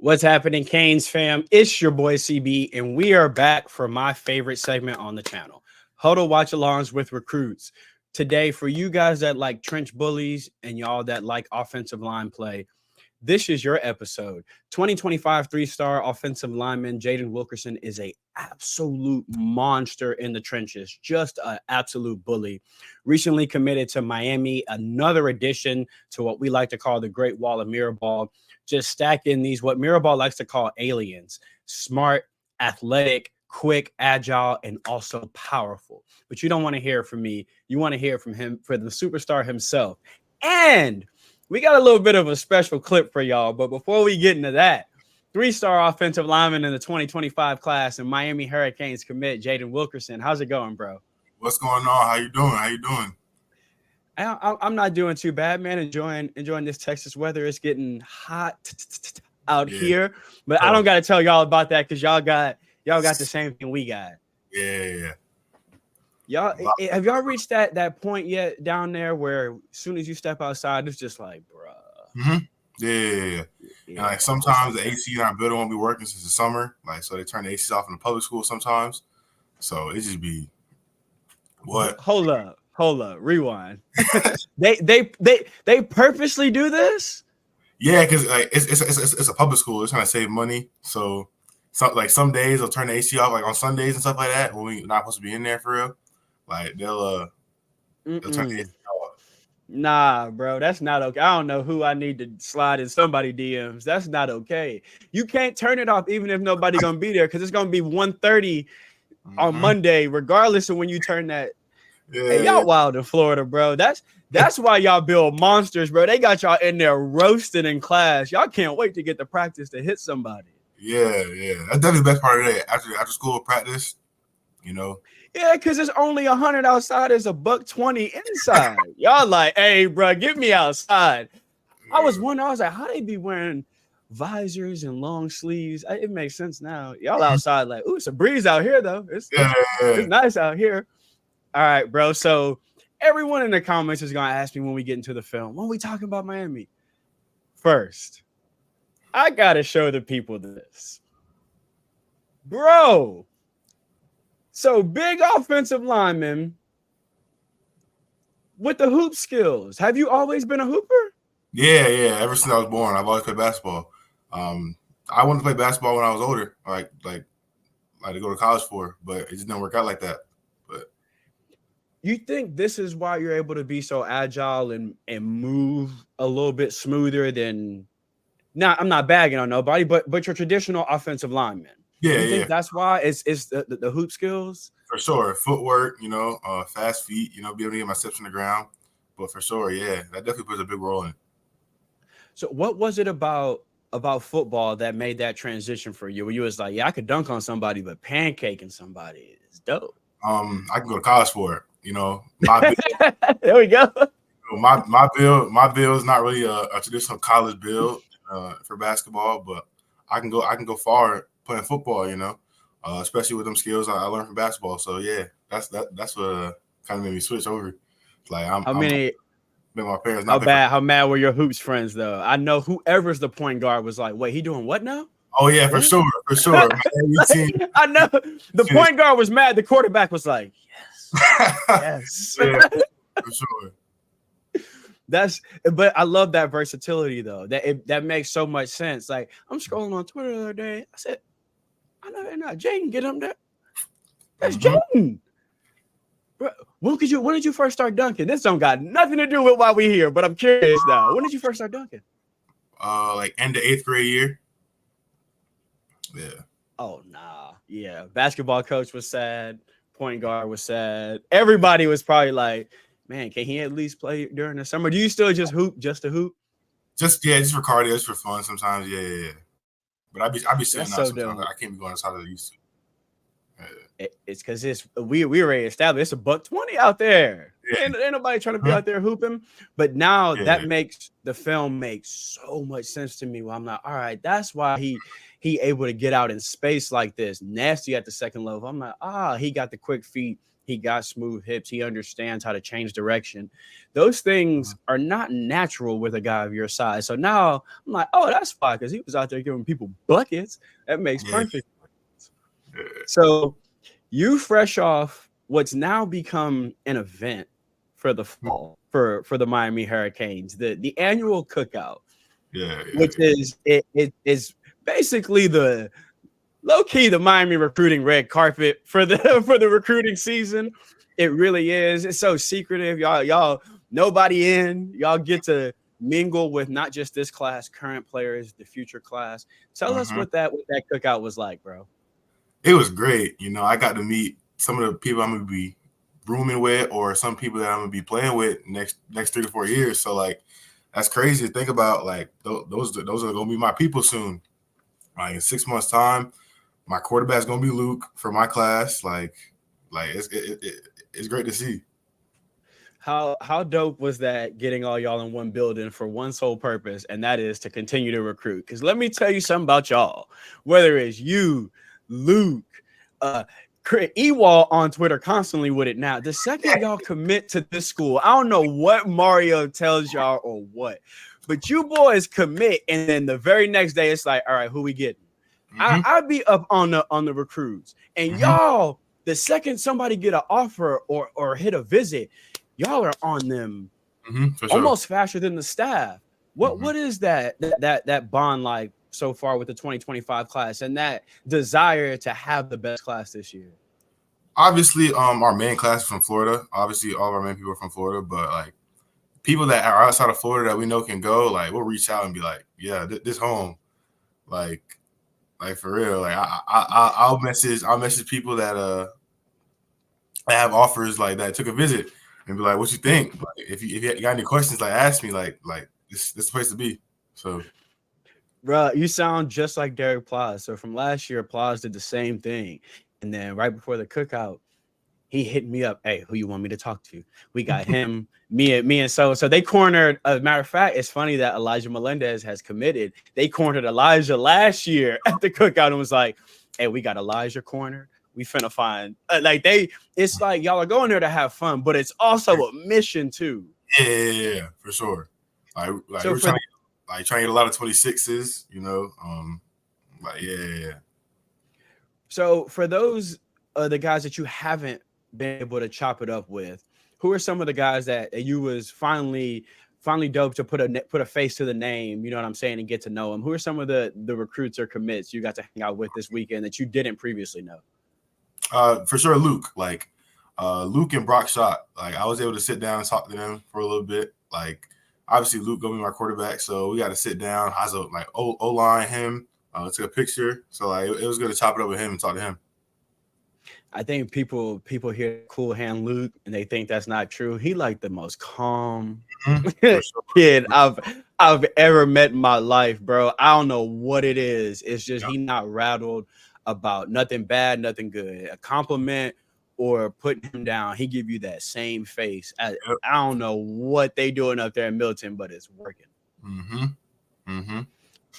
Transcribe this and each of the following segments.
What's happening, Canes fam? It's your boy CB, and we are back for my favorite segment on the channel, Huddle Watch Alongs with Recruits. Today, for you guys that like trench bullies and y'all that like offensive line play, this is your episode. 2025 three-star offensive lineman Jaden Wilkerson is a absolute monster in the trenches, just an absolute bully. Recently committed to Miami, another addition to what we like to call the Great Wall of Mirrorball. Just stacking these, what Mirrorball likes to call aliens: smart, athletic, quick, agile, and also powerful. But you don't want to hear it from me. You want to hear it from him, for the superstar himself. And we got a little bit of a special clip for y'all. But before we get into that, three-star offensive lineman in the 2025 class and Miami Hurricanes commit, Jaden Wilkerson. How's it going, bro? What's going on? How you doing? How you doing? I'm not doing too bad, man. Enjoying this Texas weather. It's getting hot out here, but I don't got to tell y'all about that because y'all got the same thing we got. Yeah. Y'all, have y'all reached that point yet down there where as soon as you step outside, it's just like, bruh. Mm-hmm. Yeah. And like sometimes the AC in our building won't be working since the summer. Like, so they turn the ACs off in the public school sometimes. So it just be what? Hold up, rewind. they purposely do this? Yeah, because like it's a public school. It's trying to save money. So some days they'll turn the AC off, like on Sundays and stuff like that, when we're not supposed to be in there for real. Like they'll turn the AC off. Nah, bro, that's not okay. I don't know who I need to slide in somebody DMs. That's not okay. You can't turn it off even if nobody gonna be there, because it's gonna be 1:30 on Monday, regardless of when you turn that. Yeah. Hey, y'all wild in Florida, bro. That's why y'all build monsters, bro. They got y'all in there roasted in class. Y'all can't wait to get the practice to hit somebody. Yeah. That's definitely the best part of the day. After school practice, you know. Yeah, because it's only 100 outside. It's $120 inside. Y'all like, hey, bro, get me outside. I was wondering, I was like, how they be wearing visors and long sleeves? It makes sense now. Y'all outside like, ooh, it's a breeze out here, though. It's nice out here. All right, bro. So everyone in the comments is going to ask me when we get into the film, when we talking about Miami. First, I got to show the people this. Bro. So big offensive lineman with the hoop skills. Have you always been a hooper? Yeah. Ever since I was born, I've always played basketball. I wanted to play basketball when I was older, like to go to college for, but it just didn't work out like that. But you think this is why you're able to be so agile and move a little bit smoother than? Now, I'm not bagging on nobody, but your traditional offensive lineman. Yeah, you think that's why it's the hoop skills? For sure. Footwork, fast feet, be able to get my steps on the ground. But for sure, yeah, that definitely plays a big role in it. So what was it about football that made that transition for you? Where you was like, yeah, I could dunk on somebody, but pancaking somebody is dope. I can go to college for it. My build, there we go. My build is not really a traditional college build for basketball, but I can go far playing football, especially with them skills I learned from basketball. So yeah, that's what kind of made me switch over. Like my parents. How mad were your hoops friends though? I know whoever's the point guard was like, wait, he doing what now? Oh yeah, for sure. I know the point guard was mad. The quarterback was like, yes. Yeah, for sure. But I love that versatility though. That makes so much sense. Like I'm scrolling on Twitter the other day. I said, I know they're not Jaden. Get him there. That's Jaden. Bro, when did you first start dunking? This don't got nothing to do with why we here, but I'm curious now. When did you first start dunking? Like end of 8th grade year. Yeah. Oh nah. Yeah. Basketball coach was sad. Point guard was sad. Everybody was probably like, man, can he at least play during the summer? Do you still just hoop just to hoop? Just for cardio, just for fun sometimes. Yeah. But I be sitting out sometimes. Dope. I can't be going as hard as I used to. It's because we already established it's $120 out there. Yeah. Ain't nobody trying to be out there hooping. But now that makes the film make so much sense to me. Where I'm like, all right, that's why he able to get out in space like this, nasty at the second level. I'm like, he got the quick feet. He got smooth hips. He understands how to change direction. Those things are not natural with a guy of your size. So now I'm like, oh, that's fine because he was out there giving people buckets. That makes Yeah. perfect sense. So you fresh off what's now become an event for the fall for the Miami Hurricanes, the annual cookout, which is it is basically the low key the Miami recruiting red carpet for the for the recruiting season. It really is. It's so secretive, y'all. Nobody in. Y'all get to mingle with not just this class, current players, the future class. Tell us what that cookout was like, bro. It was great. You know, I got to meet some of the people I'm gonna be rooming with, or some people that I'm gonna be playing with next 3 to 4 years. So like, that's crazy to think about. Like those are gonna be my people soon. Like in 6 months' time, my quarterback's gonna be Luke for my class. Like it's great to see. How dope was that getting all y'all in one building for one sole purpose, and that is to continue to recruit? Because let me tell you something about y'all. Whether it's you, Luke, Ewall on Twitter constantly with it now. The second y'all commit to this school, I don't know what Mario tells y'all or what, but you boys commit, and then the very next day it's like, all right, who we getting? I'd be up on the recruits, and y'all, the second somebody get an offer or hit a visit, y'all are on them almost faster than the staff. What is that bond like so far with the 2025 class and that desire to have the best class this year? Obviously, our main class is from Florida. Obviously, all of our main people are from Florida, but like people that are outside of Florida that we know can go, like we'll reach out and be like, yeah, this home, like for real. Like I'll message people that have offers like that took a visit and be like, what you think? Like, if you got any questions, like ask me. Like this is the place to be. So. Bro, you sound just like Derek Plies. So from last year, Plies did the same thing. And then right before the cookout, he hit me up. Hey, who you want me to talk to? We got him, me and so they cornered. As a matter of fact, it's funny that Elijah Melendez has committed. They cornered Elijah last year at the cookout and was like, hey, we got Elijah cornered. We finna find it's like y'all are going there to have fun, but it's also a mission too. Yeah, for sure. Like so we're trying to get a lot of 26s, you know. Yeah. So for those the guys that you haven't been able to chop it up with, who are some of the guys that you was finally dope to put a face to the name, you know what I'm saying, and get to know them? Who are some of the recruits or commits you got to hang out with this weekend that you didn't previously know? For sure, Luke. Like Luke and Brock Schott. Like I was able to sit down and talk to them for a little bit. Like obviously Luke gonna be my quarterback, so we got to sit down. I was like O-line him, took a picture. So like it was good to chop it up with him and talk to him. I think people hear Cool Hand Luke and they think that's not true. He like the most calm kid I've ever met in my life, bro. I don't know what it is. It's just he not rattled about nothing bad, nothing good. A compliment or putting him down, he give you that same face. I don't know what they doing up there in Milton, but it's working.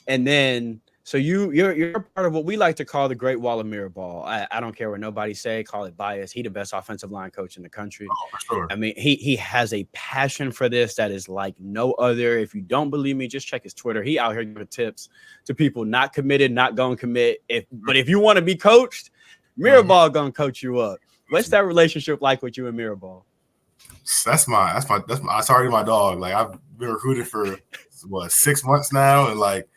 And then so you're part of what we like to call the Great Wall of Mirrorball. I don't care what nobody say, call it bias. He the best offensive line coach in the country. Oh, for sure. I mean, he has a passion for this that is like no other. If you don't believe me, just check his Twitter. He out here giving tips to people not committed, not going to commit. But if you want to be coached, Mirrorball gonna coach you up. What's that relationship like with you and Mirrorball? That's already my dog. Like I've been recruited for 6 months now, and like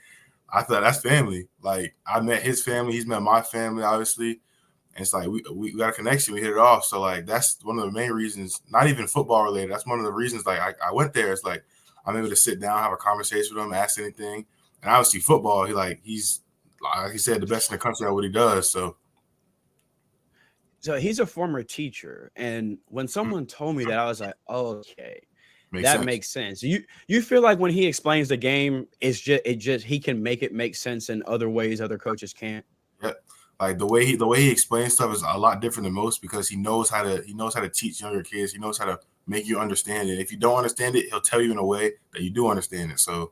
I thought that's family. Like I met his family, he's met my family, obviously. And it's like we got a connection, we hit it off. So like that's one of the main reasons, not even football related. That's one of the reasons like I went there. It's like I'm able to sit down, have a conversation with him, ask anything. And obviously football, he's like he said, the best in the country at what he does. So he's a former teacher. And when someone told me that, I was like, oh, okay. Makes sense. You feel like when he explains the game, it's just he can make it make sense in other ways other coaches can't. Yeah, like the way he explains stuff is a lot different than most because he knows how to teach younger kids. He knows how to make you understand it. If you don't understand it, he'll tell you in a way that you do understand it. So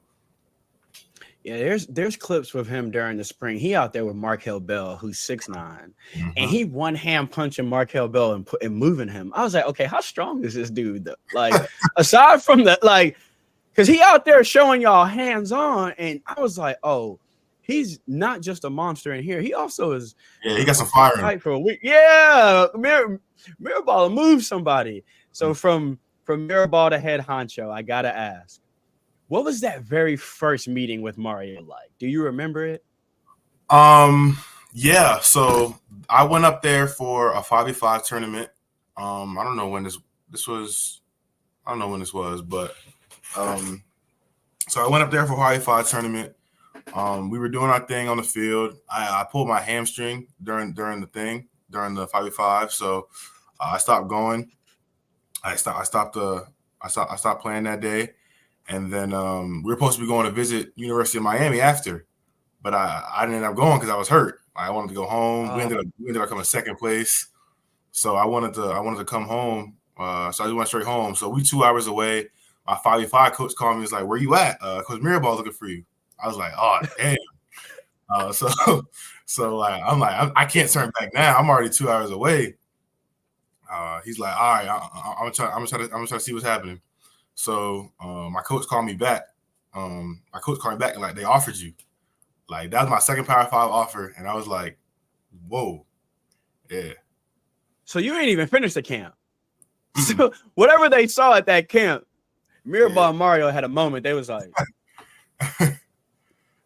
Yeah, there's clips with him during the spring. He out there with Markel Bell, who's 6'9", and Mm-hmm. he one hand punching Markel Bell and moving him. I was like, okay, how strong is this dude? Though? Like, aside from the like, because he out there showing y'all hands on, and I was like, oh, he's not just a monster in here. He also is Yeah, he got able some to fire in him. fight for a week. Yeah, Mirabal move somebody. So from Mirabal to head honcho, I gotta ask. What was that very first meeting with Mario like? Do you remember it? Yeah. So I went up there for a 5v5 tournament. I don't know when this was. I don't know when this was, but so I went up there for a 5v5 tournament. We were doing our thing on the field. I pulled my hamstring during the 5v5, so I stopped going. I stopped playing that day, and then we were supposed to be going to visit University of Miami after. But I didn't end up going because I was hurt. I wanted to go home. We ended up coming second place. So I wanted to come home. So I just went straight home. So we 2 hours away. My 5v5 coach called me. He's like, "Where you at? Coach Mirabal looking for you." I was like, "Oh damn." So so like I can't turn back now. I'm already 2 hours away. He's like, "All right, I'm gonna try to see what's happening." So my coach called me back. My coach called me back and like they offered you. Like that was my second Power 5 offer, and I was like, "Whoa, yeah." So you ain't even finished the camp. So whatever they saw at that camp, Mirabal and Mario had a moment. They was like,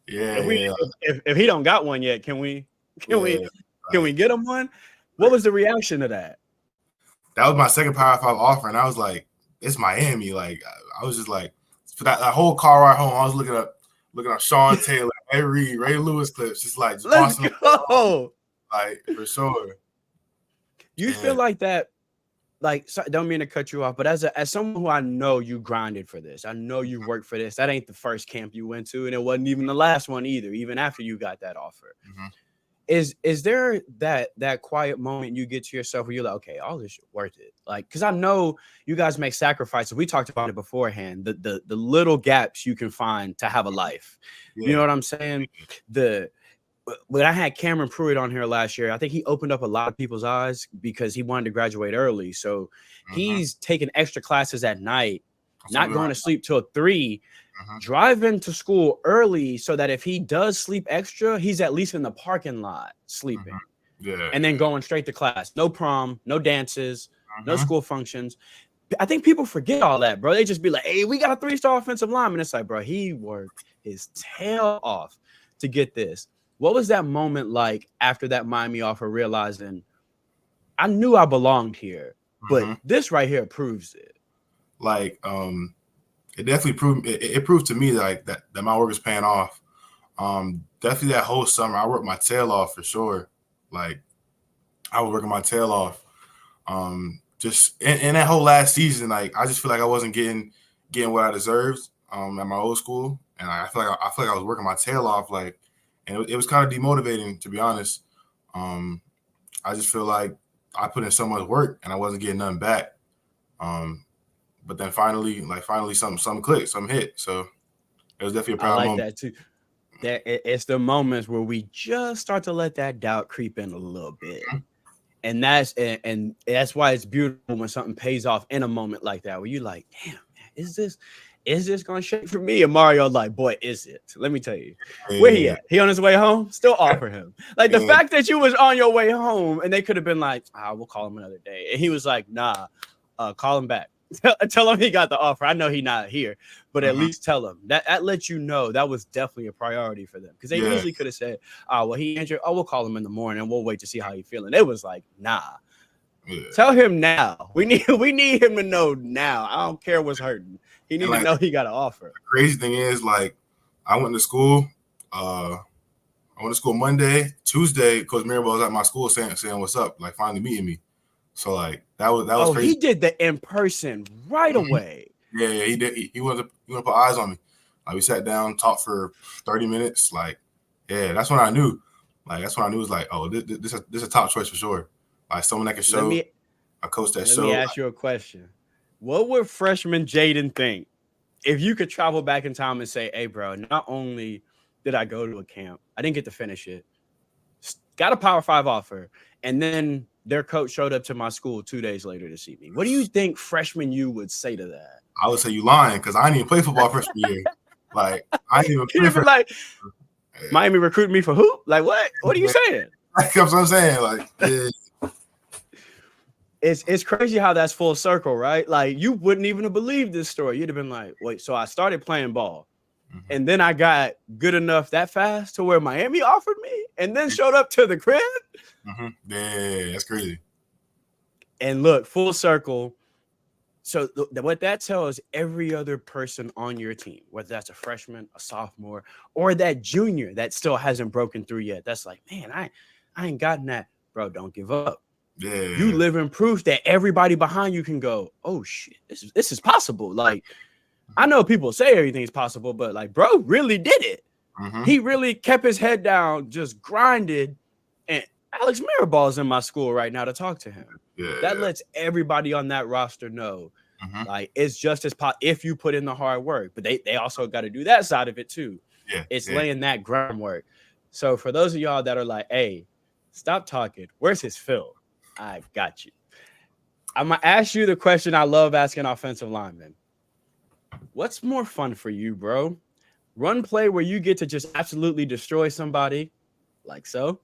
if he don't got one yet, can we get him one?" What was the reaction to that? That was my second Power 5 offer, and I was like, "It's Miami." Like I was just like, for that whole car ride home, I was looking up Sean Taylor, Ray Lewis clips, just like Let's go. Like for sure. You feel like that? Like, so, don't mean to cut you off, but as someone who I know you grinded for this, I know you worked for this. That ain't the first camp you went to, and it wasn't even the last one either. Even after you got that offer, is there that quiet moment you get to yourself where you're like, okay, all this shit worth it? Like, because I know you guys make sacrifices. We talked about it beforehand. The little gaps you can find to have a life. Yeah. You know what I'm saying? When I had Cameron Pruitt on here last year, I think he opened up a lot of people's eyes because he wanted to graduate early. So he's taking extra classes at night, not going to sleep till 3, driving to school early so that if he does sleep extra, he's at least in the parking lot sleeping. And then going straight to class. No prom, no dances, no school functions. I think people forget all that, bro. They just be like, hey, we got a 3-star offensive lineman. It's like, bro, he worked his tail off to get this. What was that moment like after that Miami offer, realizing I knew I belonged here, but this right here proves it? Like, it definitely proved it proved to me like that my work is paying off. Definitely that whole summer, I worked my tail off for sure. Like, I was working my tail off. Just in that whole last season, like I just feel like I wasn't getting what I deserved at my old school, and I feel like I was working my tail off, like. And it was kind of demotivating, to be honest. I just feel like I put in so much work and I wasn't getting nothing back. But then finally something clicked, something hit. So it was definitely a proud moment. I like that too. It's the moments where we just start to let that doubt creep in a little bit. And that's why it's beautiful when something pays off in a moment like that, where you're like, damn, man, is this gonna shake for me? And Mario like, boy, is it? Let me tell you. Where he at? He on his way home? Still offer him. Like the fact that you was on your way home and they could have been like, we'll call him another day. And he was like, nah, call him back. Tell him he got the offer. I know he not here, but at least tell him. That lets you know that was definitely a priority for them. Because they easily could have said, well, he injured. Oh, we'll call him in the morning and we'll wait to see how he's feeling. It was like, nah. Yeah. Tell him now. We need him to know now. I don't care what's hurting. He needs to know he got an offer. The crazy thing is, like, I went to school. Monday, Tuesday. Coach Mirabal was at my school saying what's up, like finally meeting me. So like that was crazy. He did the in person right away. Yeah, he did. He wanted to put eyes on me. Like we sat down, talked for 30 minutes. Like, yeah, that's when I knew. Like that's when I knew it was like, oh, this is a top choice for sure. Like someone that can show a coach that show. Let me ask you a question. What would freshman Jaden think if you could travel back in time and say, hey, bro, not only did I go to a camp. I didn't get to finish it. Got a Power 5 offer. And then their coach showed up to my school 2 days later to see me. What do you think freshman you would say to that? I would say you lying because I didn't even play football freshman year. Like, I didn't even play for like, Miami recruiting me for who? Like, what? What are you saying? That's what I'm saying. Like, yeah. It's crazy how that's full circle, right? Like, you wouldn't even have believed this story. You'd have been like, wait, so I started playing ball. And then I got good enough that fast to where Miami offered me and then showed up to the crib. Yeah, that's crazy. And look, full circle. So what that tells every other person on your team, whether that's a freshman, a sophomore, or that junior that still hasn't broken through yet, that's like, man, I ain't gotten that. Bro, don't give up. Yeah. You live in proof that everybody behind you can go, oh, shit, this is possible. Like, I know people say everything's possible, but like, bro really did it. He really kept his head down, just grinded. And Alex Miraball's in my school right now to talk to him. That lets everybody on that roster know, like, it's just as if you put in the hard work, but they also got to do that side of it too. It's laying that groundwork. So for those of y'all that are like, hey, stop talking. Where's his film? I got you. I'm going to ask you the question I love asking offensive linemen. What's more fun for you, bro? Run play where you get to just absolutely destroy somebody, like so,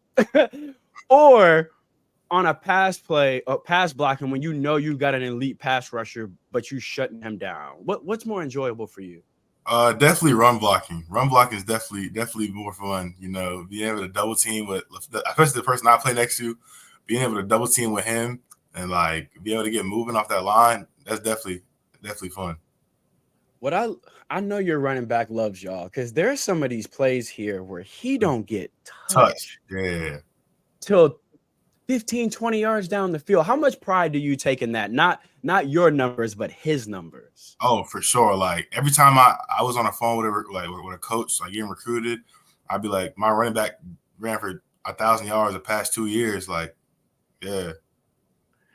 or on a pass play or pass blocking when you know you got an elite pass rusher, but you shutting him down. What's more enjoyable for you? Definitely run blocking. Run blocking is definitely more fun. You know, being able to double team with, especially the person I play next to, being able to double team with him and like be able to get moving off that line. That's definitely fun. What I know your running back loves y'all because there's some of these plays here where he don't get touched. Yeah. Till 15, 20 yards down the field. How much pride do you take in that? Not your numbers, but his numbers. Oh, for sure. Like every time I was on the phone with a coach, like getting recruited, I'd be like, my running back ran for 1,000 yards the past 2 years. Like, yeah.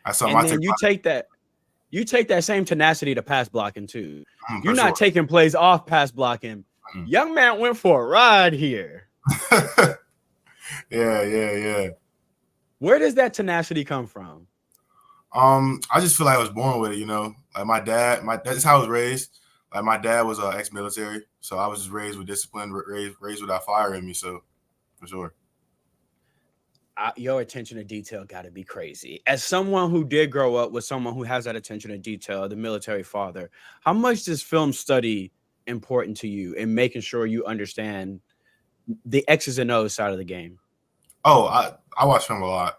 That's something and then you take that same tenacity to pass blocking too. You're not taking plays off pass blocking. Young man went for a ride here. Yeah. Where does that tenacity come from? I just feel like I was born with it, you know. Like my dad, that's how I was raised. Like my dad was ex-military, so I was just raised with discipline, raised without fire in me. So, for sure. Your attention to detail got to be crazy. As someone who did grow up with someone who has that attention to detail, the military father, how much is film study important to you in making sure you understand the X's and O's side of the game? Oh, I watch film a lot.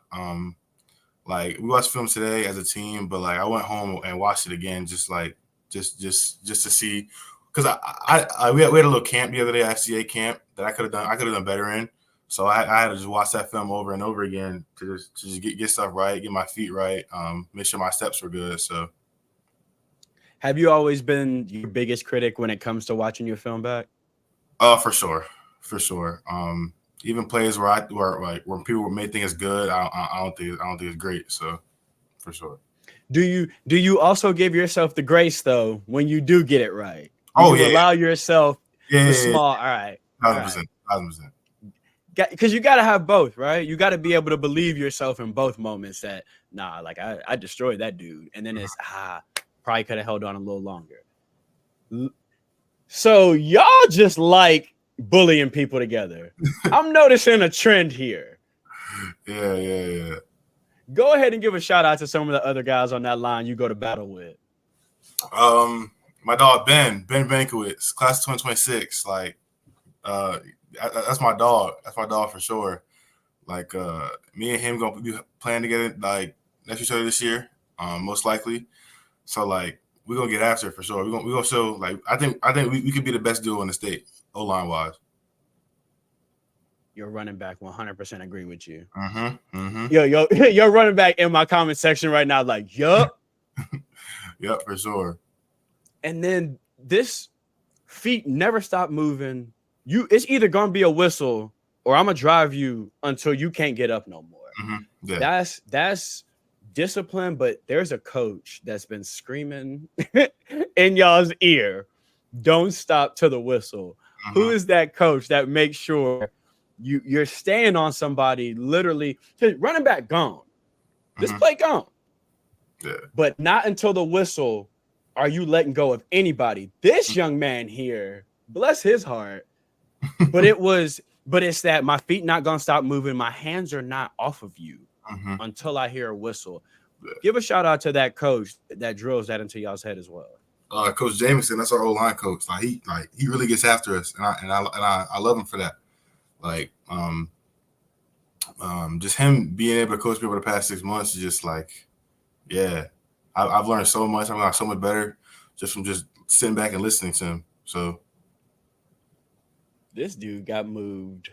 Like we watched film today as a team, but like I went home and watched it again, just to see, because we had a little camp the other day, FCA camp that I could have done better in. So I had to just watch that film over and over again to just get stuff right, get my feet right, make sure my steps were good. So, have you always been your biggest critic when it comes to watching your film back? For sure. Even plays where people may think it's good, I don't think it's great. So, for sure. Do you also give yourself the grace though when you do get it right? Allow yourself the small. All right, 1,000%. Because you got to have both, right? You got to be able to believe yourself in both moments that, nah, like I destroyed that dude. And then it's, probably could have held on a little longer. So y'all just like bullying people together. I'm noticing a trend here. Yeah. Go ahead and give a shout out to some of the other guys on that line you go to battle with. My dog, Ben Bankowitz, class of 2026. Like, that's my dog. That's my dog for sure. Like me and him gonna be playing together like next each other this year, most likely. So like we're gonna get after it for sure. We're gonna show like I think we could be the best duo in the state, O-line wise. Your running back 100% agree with you. Yo, your running back in my comment section right now, like, yup. Yep, for sure. And then this feet never stop moving. It's either gonna be a whistle or I'm gonna drive you until you can't get up no more. Yeah. That's discipline, but there's a coach that's been screaming in y'all's ear, don't stop to the whistle. Who is that coach that makes sure you're staying on somebody literally? Running back gone. This play gone. Yeah. But not until the whistle are you letting go of anybody. This young man here, bless his heart, but it's that my feet not gonna stop moving. My hands are not off of you until I hear a whistle. Yeah. Give a shout out to that coach that drills that into y'all's head as well. Coach Jameson, that's our O line coach. He really gets after us, and I love him for that. Just him being able to coach me over the past 6 months is just I've learned so much. I'm so much better just from just sitting back and listening to him. So this dude got moved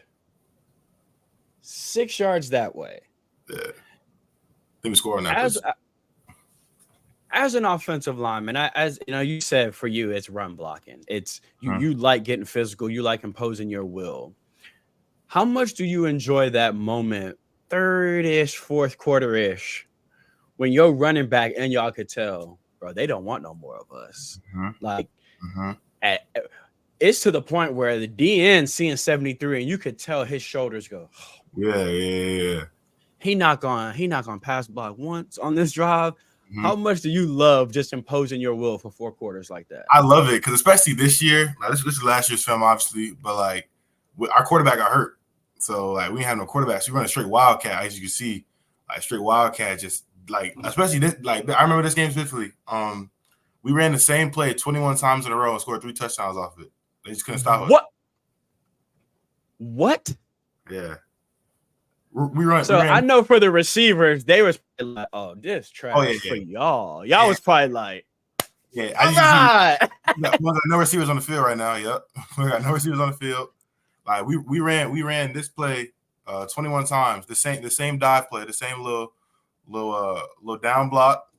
6 yards that way. Yeah, I think we scored on that. As an offensive lineman, as you know, you said for you it's run blocking. It's you like getting physical. You like imposing your will. How much do you enjoy that moment, third-ish, fourth quarter-ish, when you're running back and y'all could tell, bro, they don't want no more of us. It's to the point where the DN seeing 73 and you could tell his shoulders go. Oh, yeah. He not gonna pass block once on this drive. How much do you love just imposing your will for 4 quarters like that? I love it because especially this year. This is last year's film, obviously, but our quarterback got hurt, so we didn't have no quarterback. So we run a straight wildcat, as you can see, straight wildcat. Just especially this, I remember this game specifically. We ran the same play 21 times in a row and scored 3 touchdowns off it. They just couldn't stop us. What? Yeah. We ran. I know for the receivers, they was like, "Oh, this trash for y'all." Y'all was probably like, "Yeah, I got no receivers on the field right now." Yep, we got no receivers on the field. We ran this play 21 times. The same dive play, the same little down block,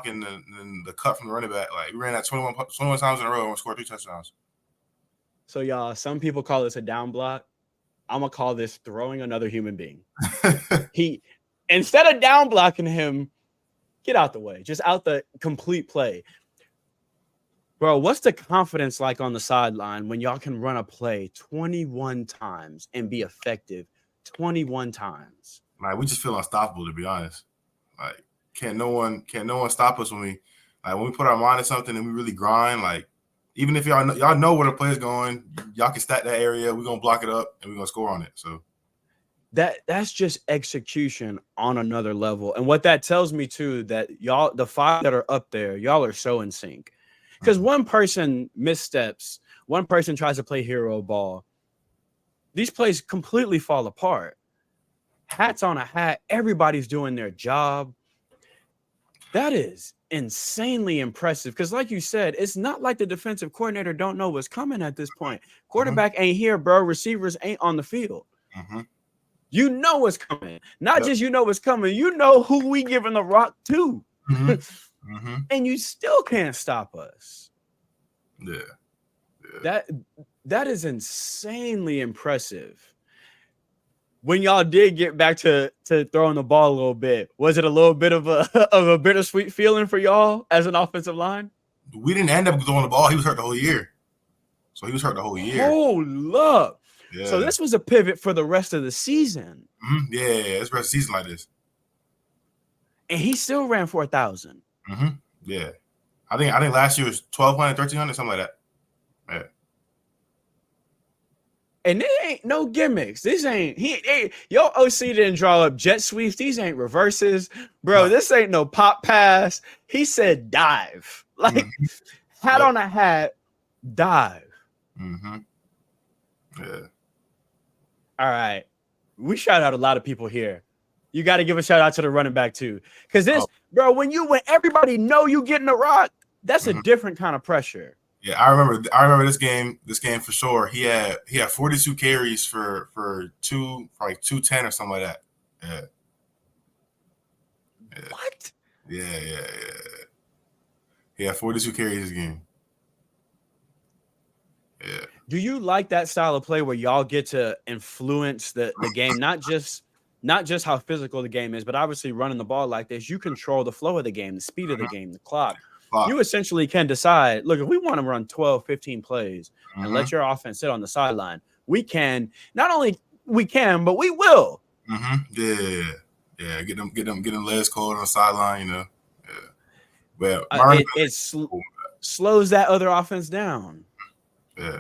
and then the cut from the running back. We ran that 21 times in a row and we scored 3 touchdowns. So y'all, some people call this a down block. I'm gonna call this throwing another human being. He, instead of down blocking him, get out the way, just out the complete play. Bro, what's the confidence like on the sideline when y'all can run a play 21 times and be effective 21 times? We just feel unstoppable, to be honest. Can't no one stop us when we put our mind to something and we really grind. Even if y'all know where the play is going, y'all can stack that area. We're gonna block it up and we're gonna score on it. So that's just execution on another level. And what that tells me too, that y'all, the 5 that are up there, y'all are so in sync. Because one person missteps, one person tries to play hero ball. These plays completely fall apart. Hats on a hat. Everybody's doing their job. That is insanely impressive. Because like you said, it's not like the defensive coordinator don't know what's coming at this point. Quarterback ain't here, bro. Receivers ain't on the field. You know what's coming. Not just you know what's coming. You know who we giving the rock to. And you still can't stop us. Yeah. That is insanely impressive. When y'all did get back to throwing the ball a little bit, was it a little bit of a bittersweet feeling for y'all as an offensive line? We didn't end up throwing the ball. He was hurt the whole year. Hold up. Yeah. So this was a pivot for the rest of the season. Yeah, it's the rest of the season like this. And he still ran 4,000. Yeah. I think last year was 1,200, 1,300, something like that. Yeah. And it ain't no gimmicks. This ain't your OC didn't draw up jet sweeps. These ain't reverses, bro. No. This ain't no pop pass. He said dive, hat on a hat, dive. Yeah. All right, we shout out a lot of people here. You got to give a shout out to the running back too, because bro, when everybody know you getting a rock, that's a different kind of pressure. Yeah, I remember this game for sure. He had 42 carries for 210 or something like that. Yeah. What? Yeah. He had 42 carries this game. Yeah. Do you like that style of play where y'all get to influence the game, not just how physical the game is, but obviously running the ball like this, you control the flow of the game, the speed of the game, the clock. you essentially can decide, look, if we want to run 12, 15 plays and let your offense sit on the sideline, we can. Not only we can, but we will. Yeah. Get them legs cold on the sideline, you know. Yeah. But slows that other offense down. Yeah.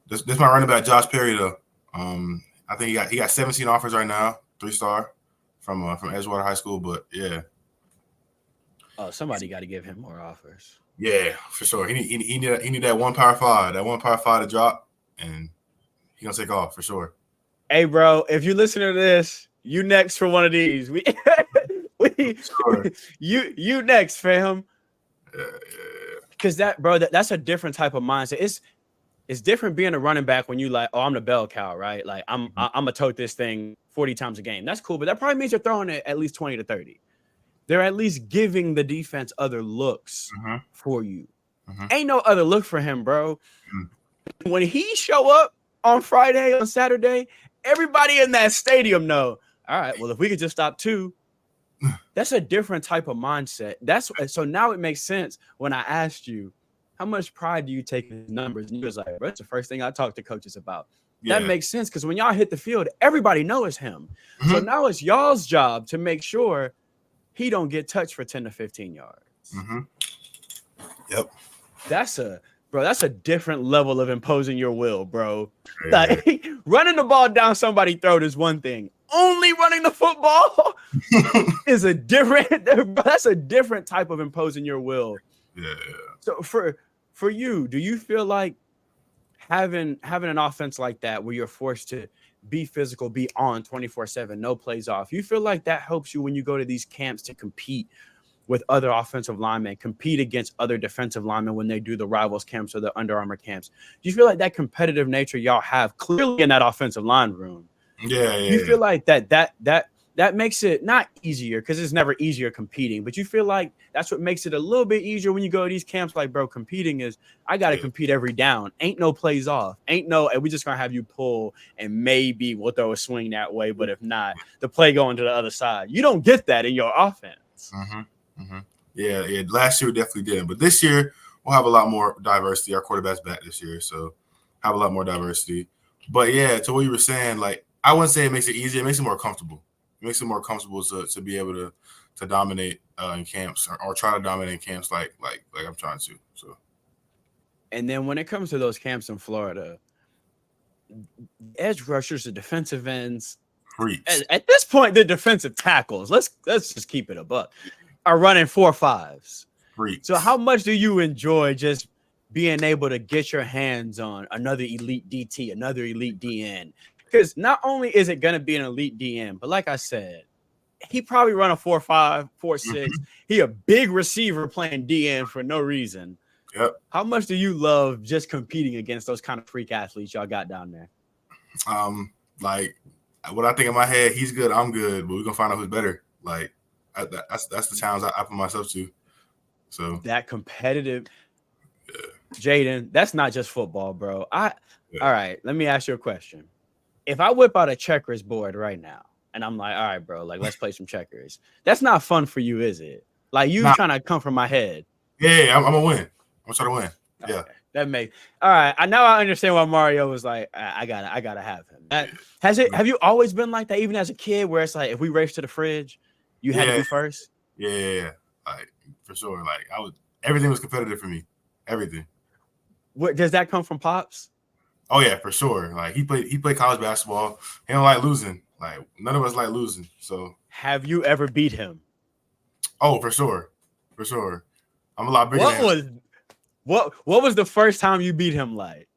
This my running back, Josh Perry, though. I think he got 17 offers right now, 3-star from Edgewater High School. But yeah. Oh, somebody got to give him more offers. Yeah, for sure. He need that one Power 5, to drop, and he gonna take off for sure. Hey, bro, if you listen to this, you next for one of these. You next, fam. Yeah. Because that's a different type of mindset. It's different being a running back when you like, oh, I'm the bell cow, right? Like I'm gonna tote this thing 40 times a game. That's cool, but that probably means you're throwing it at least 20 to 30. They're at least giving the defense other looks for you. Ain't no other look for him, bro. When he show up on Friday, on Saturday, everybody in that stadium know, all right, well, if we could just stop 2, that's a different type of mindset. So now it makes sense when I asked you, how much pride do you take in numbers? And you was like, bro, that's the first thing I talk to coaches about. Yeah. That makes sense because when y'all hit the field, everybody knows him. So now it's y'all's job to make sure he don't get touched for 10 to 15 yards. Yep. That's a different level of imposing your will, bro. Yeah. Like, running the ball down somebody's throat is one thing. Only running the football is that's a different type of imposing your will. Yeah. So for you, do you feel like having an offense like that where you're forced to be physical, be on 24/7, no plays off, you feel like that helps you when you go to these camps to compete with other offensive linemen, compete against other defensive linemen when they do the rivals camps or the Under Armour camps? Do you feel like that competitive nature y'all have clearly in that offensive line room? Yeah. You feel like that makes it not easier because it's never easier competing, but you feel like that's what makes it a little bit easier when you go to these camps. Like, bro, competing is I got to compete every down. Ain't no plays off. And we just going to have you pull and maybe we'll throw a swing that way. But if not, the play going to the other side. You don't get that in your offense. Yeah. Last year we definitely didn't. But this year we'll have a lot more diversity. Our quarterback's back this year, so have a lot more diversity. But yeah, to what you were saying, like, I wouldn't say it makes it easier. It makes it more comfortable. It makes it more comfortable to be able to dominate in camps or try to dominate in camps like I'm trying to. So, and then when it comes to those camps in Florida, edge rushers, the defensive ends, at this point, the defensive tackles. Let's just keep it a buck. Are running 4.5s. Freaks. So how much do you enjoy just being able to get your hands on another elite DT, another elite DN? Because not only is it going to be an elite DN, but like I said, he probably run a 4.5, 4.6. He a big receiver playing DN for no reason. Yep. How much do you love just competing against those kind of freak athletes y'all got down there? Like what I think in my head, he's good, I'm good, but we're gonna find out who's better. Like that's the challenge I put myself to. So that competitive, Jaden, that's not just football, bro. All right, let me ask you a question. If I whip out a checkers board right now and I'm like, all right, bro, like let's play some checkers. That's not fun for you, is it? Like you trying to come from my head. Yeah, I'm gonna win. I'm trying to win. Okay. Yeah. That makes all right. I understand why Mario was like, I gotta have him. Have you always been like that, even as a kid, where it's like if we race to the fridge, you had to be first? Yeah. Like for sure. Like everything was competitive for me. Everything. What does that come from, Pops? Oh yeah, for sure. Like he played college basketball. He don't like losing. Like none of us like losing. So have you ever beat him? Oh, for sure. For sure. I'm a lot bigger What was the first time you beat him like?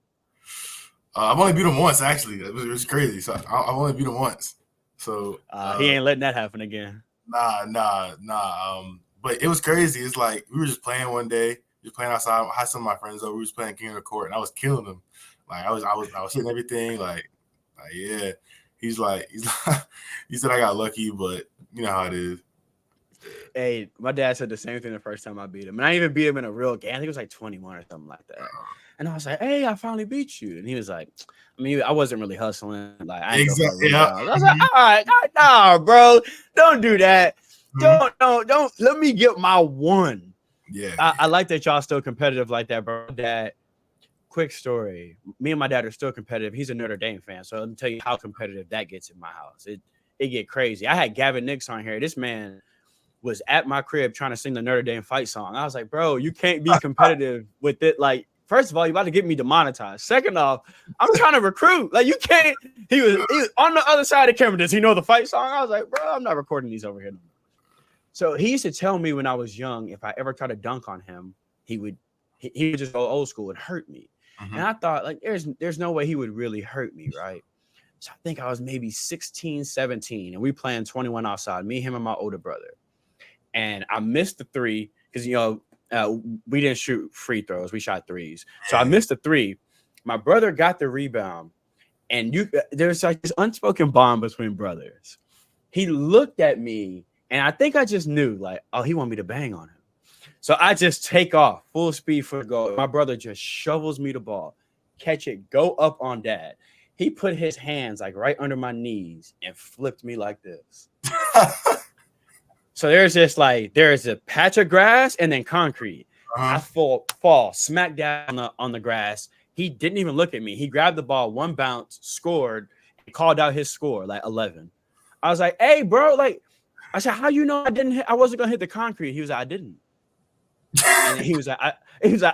I've only beat him once, actually. It was crazy. So I've only beat him once. So he ain't letting that happen again. Nah. But it was crazy. It's like we were just playing one day, just playing outside. I had some of my friends over. We was playing King of the Court, and I was killing them. Like I was hitting everything. Like yeah. He's like he said I got lucky, but you know how it is. Hey, my dad said the same thing the first time I beat him. And I didn't even beat him in a real game. I think it was like 21 or something like that. And I was like, hey, I finally beat you. And he was like, I mean, I wasn't really hustling. Like, I ain't exactly. I was like, all right, nah, bro. Don't do that. Don't. Let me get my one. Yeah. I like that y'all still competitive like that, bro. Dad, quick story. Me and my dad are still competitive. He's a Notre Dame fan, so let me tell you how competitive that gets in my house. It get crazy. I had Gavin Nix on here. This man was at my crib trying to sing the Notre Dame fight song. I was like, bro, you can't be competitive with it. Like, first of all, you about to get me demonetized. Second off, I'm trying to recruit. Like, you can't. He was on the other side of the camera. Does he know the fight song? I was like, bro, I'm not recording these over here. So he used to tell me when I was young, if I ever tried to dunk on him, he would just go old school and hurt me. Mm-hmm. And I thought, like, there's no way he would really hurt me, right? So I think I was maybe 16, 17, and we playing 21 outside, me, him, and my older brother. And I missed the three because, we didn't shoot free throws. We shot threes. So I missed the three. My brother got the rebound. And there's like this unspoken bond between brothers. He looked at me, and I think I just knew, like, oh, he want me to bang on him. So I just take off full speed for the goal. My brother just shovels me the ball, catch it, go up on dad. He put his hands like right under my knees and flipped me like this. So there's a patch of grass and then concrete. I fall smack down on the grass. He didn't even look at me. He grabbed the ball, one bounce, scored, and called out his score, like 11. I was like, hey, bro, like, I said, how you know I wasn't gonna hit the concrete? He was like, I didn't. And he was like,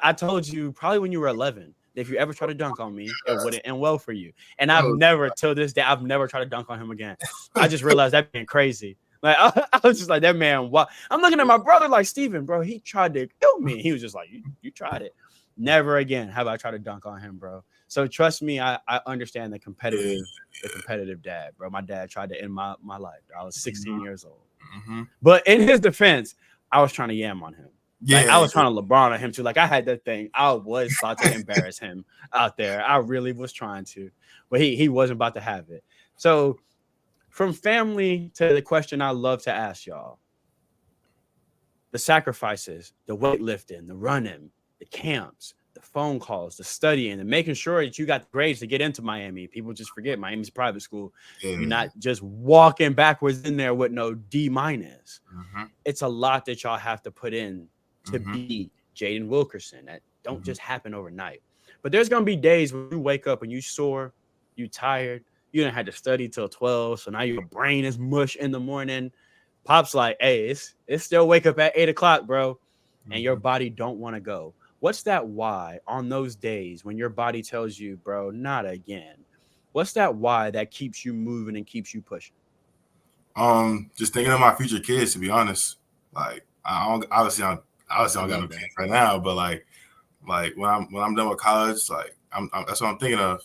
I told you probably when you were 11. If you ever try to dunk on me, it wouldn't end well for you. And I've never, till this day, I've never tried to dunk on him again. I just realized that being crazy. Like, I was just like, that man, what? I'm looking at my brother like, Steven, bro, he tried to kill me. He was just like, you tried it. Never again have I tried to dunk on him, bro. So trust me, I understand the competitive dad, bro. My dad tried to end my life. I was 16 years old. Mm-hmm. But in his defense, I was trying to yam on him. Yeah, like, I was trying to LeBron on him too. Like, I had that thing. I was about to embarrass him out there. I really was trying to, but he wasn't about to have it. So from family to the question I love to ask y'all, the sacrifices, the weightlifting, the running, the camps, the phone calls, the studying, and making sure that you got the grades to get into Miami. People just forget Miami's a private school. Yeah. You're not just walking backwards in there with no D-. Mm-hmm. It's a lot that y'all have to put in to be Jaden Wilkerson. That don't just happen overnight. But there's going to be days when you wake up and you sore, you tired, you didn't have to study till 12, so now your brain is mush in the morning. Pop's like, hey, it's still wake up at 8 o'clock, bro, and your body don't want to go. What's that why on those days when your body tells you, bro, not again? What's that why that keeps you moving and keeps you pushing? Just thinking of my future kids, to be honest. Like, I don't got no kids right now, but like when I'm done with college, like I'm that's what I'm thinking of.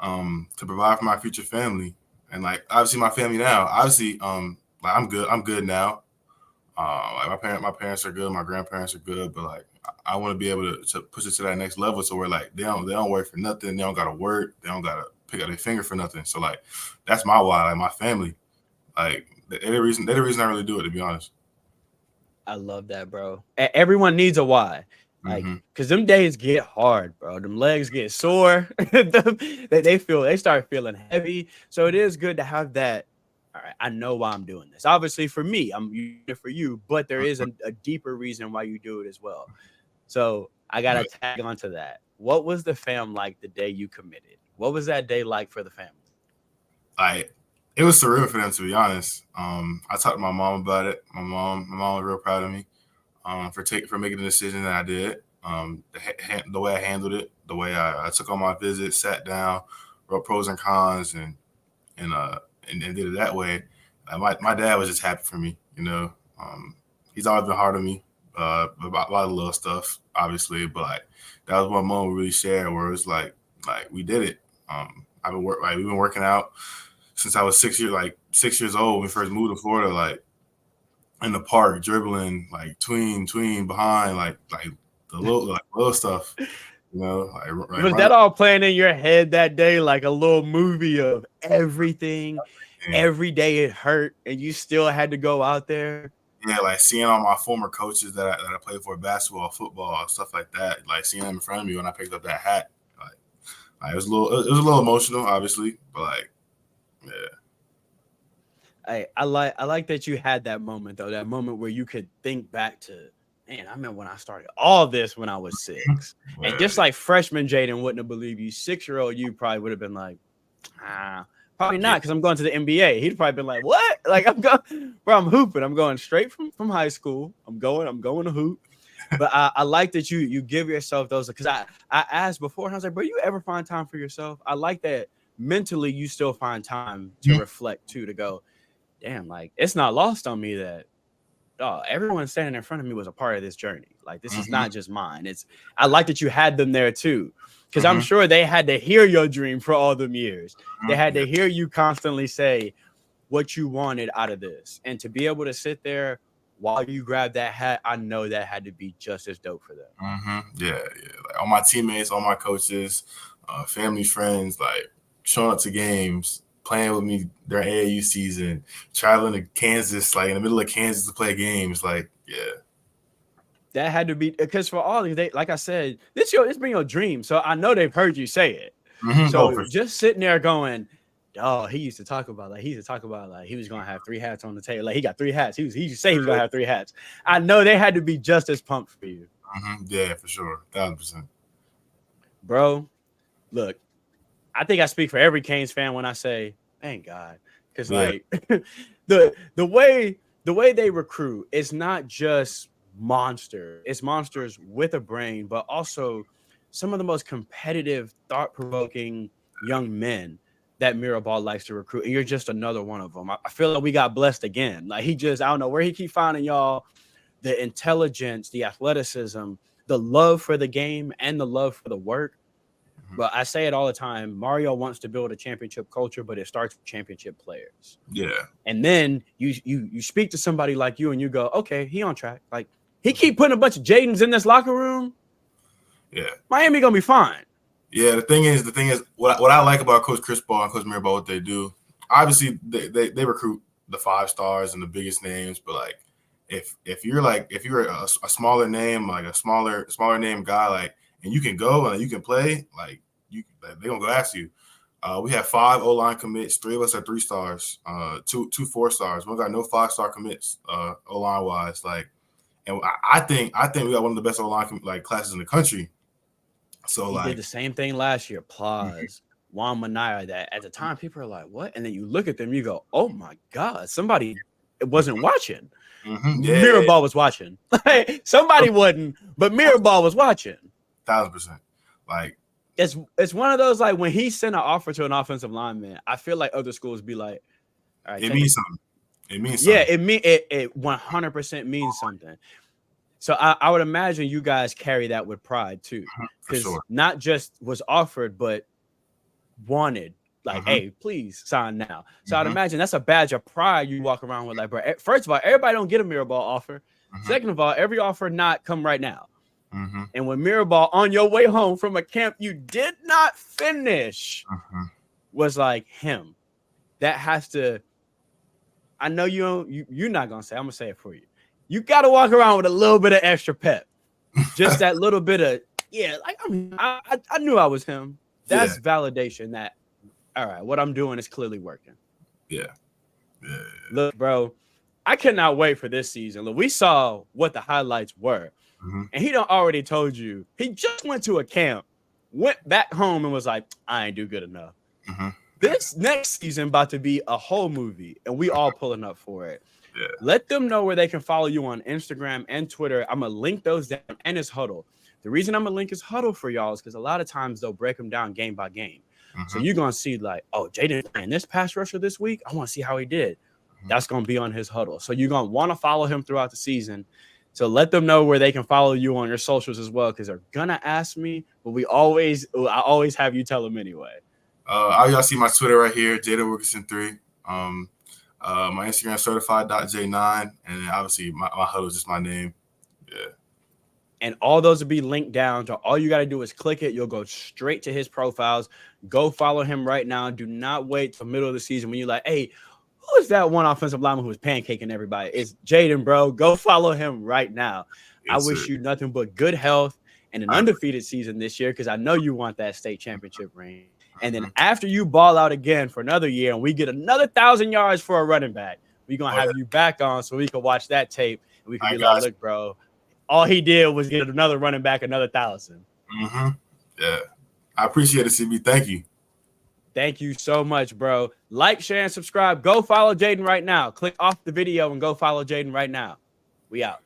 To provide for my future family, and like obviously my family now. Obviously, like I'm good now. Like my parents are good, my grandparents are good, but like I want to be able to push it to that next level, so where like they don't work for nothing, they don't gotta work, they don't gotta pick up their finger for nothing. So like that's my why, like my family. Like they're the reason I really do it, to be honest. I love that, bro. Everyone needs a why. Like, because them days get hard, bro. Them legs get sore. they start feeling heavy. So it is good to have that. All right, I know why I'm doing this. Obviously, for me, I'm doing it for you, but there is a deeper reason why you do it as well. So I gotta tag onto that. What was the fam like the day you committed? What was that day like for the family? It was surreal for them, to be honest. I talked to my mom about it. My mom was real proud of me. For making the decision that I did, the way I handled it, the way I took on my visit, sat down, wrote pros and cons, and did it that way. My dad was just happy for me, you know. He's always been hard on me about a lot of little stuff, obviously, but like that was one moment we really shared where it was like we did it. We've been working out since I was 6 years old when we first moved to Florida, like in the park, dribbling, like tween behind, like the little stuff, you know. Was that all playing in your head that day, like a little movie of everything? Every day it hurt, and you still had to go out there. Yeah, like seeing all my former coaches that I played for, basketball, football, stuff like that. Like seeing them in front of me when I picked up that hat, like it was a little emotional, obviously, but like, yeah. I like that you had that moment, though, that moment where you could think back to man, I remember when I started all this when I was 6. And Yeah, just like freshman Jaden wouldn't have believed you, 6-year-old you probably would have been like, probably yeah. not, because I'm going to the NBA. He'd probably been like, what? Like, I'm going, bro, I'm hooping. I'm going straight from high school. I'm going to hoop. But I like that you give yourself those, because I asked before and I was like, bro, you ever find time for yourself? I like that mentally you still find time to reflect too, to go, damn, like it's not lost on me that everyone standing in front of me was a part of this journey. Like this is not just mine. I like that you had them there too, because I'm sure they had to hear your dream for all them years. They had to hear you constantly say what you wanted out of this, and to be able to sit there while you grab that hat, I know that had to be just as dope for them. Yeah. Like all my teammates, all my coaches, family, friends, like showing up to games, playing with me during AAU season, traveling to Kansas, like in the middle of Kansas to play games. Like, yeah. That had to be, because for all of they, like I said, it's been your dream. So I know they've heard you say it. So just sitting there going, oh, he used to talk about like he was gonna have 3 hats on the table. Like he got 3 hats. He used to say he was gonna have 3 hats. I know they had to be just as pumped for you. Yeah, for sure, 1,000%. Bro, look, I think I speak for every Canes fan when I say, thank God, because like the way they recruit, it's not just monster. It's monsters with a brain, but also some of the most competitive, thought-provoking young men that Mirabal likes to recruit. And you're just another one of them. I feel like we got blessed again. Like I don't know where he keep finding y'all the intelligence, the athleticism, the love for the game, and the love for the work. But I say it all the time. Mario wants to build a championship culture, but it starts with championship players. Yeah. And then you speak to somebody like you and you go, okay, he on track. Like he keep putting a bunch of Jadens in this locker room. Yeah. Miami gonna be fine. Yeah, the thing is, what I like about Coach Chris Ball and Coach Mirabal, what they do, obviously they recruit the 5 stars and the biggest names, but like if you're a smaller name, like a smaller name guy, like, and you can go and you can play, like they're gonna go ask you. We have 5 O-line commits. 3 of us are 3 stars. 2 4 stars. We got no 5-star commits O-line wise. Like, and I think we got one of the best O-line like classes in the country. So he like did the same thing last year. Plaz, Juan Manaya. That at the time people are like, what? And then you look at them, you go, oh my God, somebody wasn't watching. Mirabal was watching. Somebody wasn't, but Mirabal was watching. 1,000%. Like it's one of those, like when he sent an offer to an offensive lineman, I feel like other schools be like, all right, it means something. It means something. Yeah, it 100% means something. So I would imagine you guys carry that with pride too, because not just was offered, but wanted. Like, hey, please sign now. So I'd imagine that's a badge of pride you walk around with. Like, bro, first of all, everybody don't get a Mirabal offer. Second of all, every offer not come right now. And when Mirabal on your way home from a camp you did not finish was like him, that has to. I know you're not gonna say. I'm gonna say it for you. You got to walk around with a little bit of extra pep, just that little bit of like I knew I was him. That's validation that all right, what I'm doing is clearly working. Yeah. Look, bro, I cannot wait for this season. Look, we saw what the highlights were, and he done already told you he just went to a camp, went back home, and was like, I ain't do good enough. This next season about to be a whole movie, and we all pulling up for it. Yeah. Let them know where they can follow you on Instagram and Twitter. I'm going to link those down, and his huddle. The reason I'm going to link his huddle for y'all is because a lot of times they'll break them down game by game. So you're going to see like, oh, Jaden playing this pass rusher this week. I want to see how he did. That's going to be on his huddle. So you're going to want to follow him throughout the season. So let them know where they can follow you on your socials as well, because they're going to ask me, but I always have you tell them anyway. Y'all see my Twitter right here, Jaden Wilkerson 3. My Instagram certified.j9, and then obviously my huddle is just my name. Yeah. And all those will be linked down. So all you got to do is click it. You'll go straight to his profiles. Go follow him right now. Do not wait till middle of the season when you're like, hey, who is that one offensive lineman who was pancaking everybody? It's Jaden, bro. Go follow him right now. I wish you nothing but good health and an undefeated season this year, because I know you want that state championship ring. And then after you ball out again for another year and we get another 1,000 yards for a running back, we're going to have you back on so we can watch that tape and we can be like, look, bro, all he did was get another running back, another 1,000. Mm-hmm. Yeah. I appreciate it, CB. Thank you. Thank you so much, bro. Like, share, and subscribe. Go follow Jaden right now. Click off the video and go follow Jaden right now. We out.